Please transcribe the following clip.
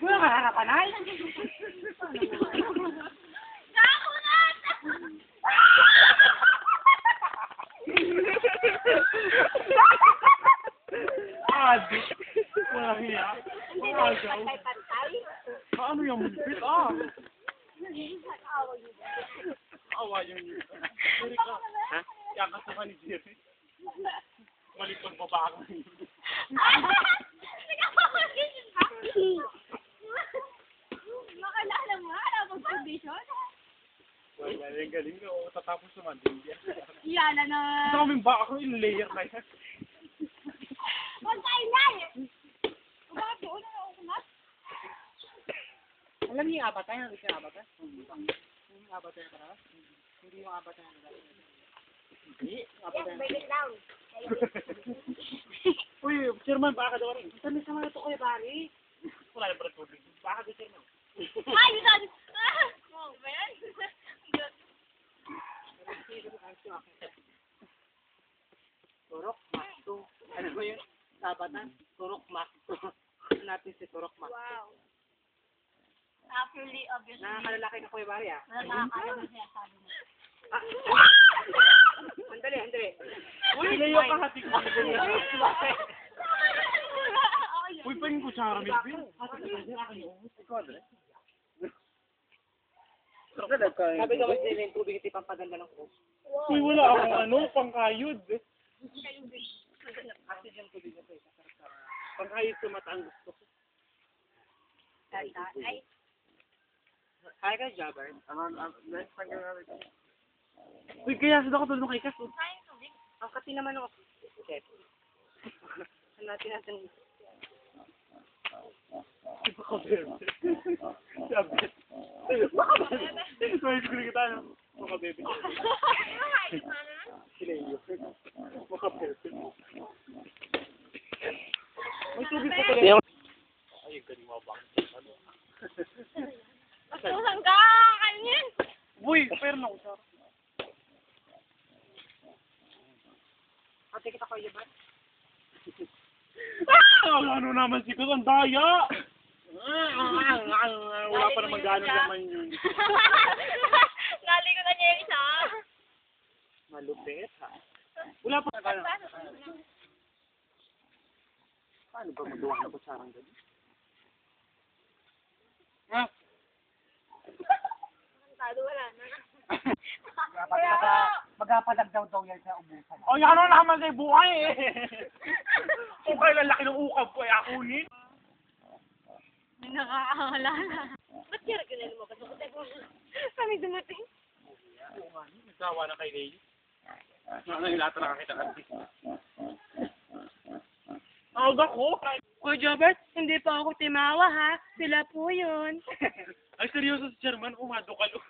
Wala ka nakapanay? Nakunat! Adi. Wala hiya. Hindi na yung pantay-pantay. Paano yung mulpit? Ah! Nag-awa yun. Awa yung yun. Sorry ka. Ha? Yakasukan ni Jerry. Malipag babae. Makalala mo, alam mo condition? Wala yung galing na. Tatapos naman din yan. Yala na. Ito kaming baka ko yung layer na yan. Huwag tayo na eh. Bakit doon na ako kumat? Alam niyo yung abatay? Ano yung abatay? Yung abatay na para? Hindi yung abatay na para. Hindi. Yes, break it down. Uy, chairman, baka daw rin. Sabi sa mga ito kayo, pare. Wala yung tubig. Baka daw chairman. Ay, yun! Oh, ba yan? Turok Makto. Ano ba yun? Sabatan? Turok Makto. Ano natin si Turok Makto? Wow. Actually, obviously, Nakakalalaki na kuya, pare ah. wala nakakaalam siya sabi mo. Andali, andali. Uy, layo ka hati ko. Okay. Uy, pa yung kutsara, baby. Sabi ko kasi yung tubig ito pampaganda ng coast. Uy, wala akong ano, pangkayod. Kasi dyan tubig ito eh. Pangkayod sa mata ang gusto ko. Ay, Kaya ka, Jabber? Next time ka Uy, kaya sa ako tulong kay Kas. sayang tubig. Ang kati naman ako. Chef. Ano natin Makabebe. Sabit. Makabebe. Sorry, siguro kita. Makabebe. Sila yun. Makabebe. May tubig ko pala. Ay, galing mo ba? Ano? Masusan ka! Kanyan! Uy, pero na usap. Ate kita kayo ba? Ano naman si Kus, ang daya! Wala pa naman gano'n naman yun. Nali ko na niya yung isa. Malupit, ha? Wala pa na gano'n. Paano ba magawa ng kutsarang gano'n? Ha? Wala na. Magapadagdaw daw yan sa ubusan. O, yan ano naman sa'yo buhay eh! Kung kayo lalaki ng ukab ko, ay akunin. May nakakaalala. Ba't kaya rin mo? Kami dumating. Oo nga, nagsawa na kay Lady. Nangilata na kakita kasi. Tawag ako! Kuya Jobert, hindi pa ako timawa ha. Sila po yun. Ay, seryoso si Chairman, umadukalo.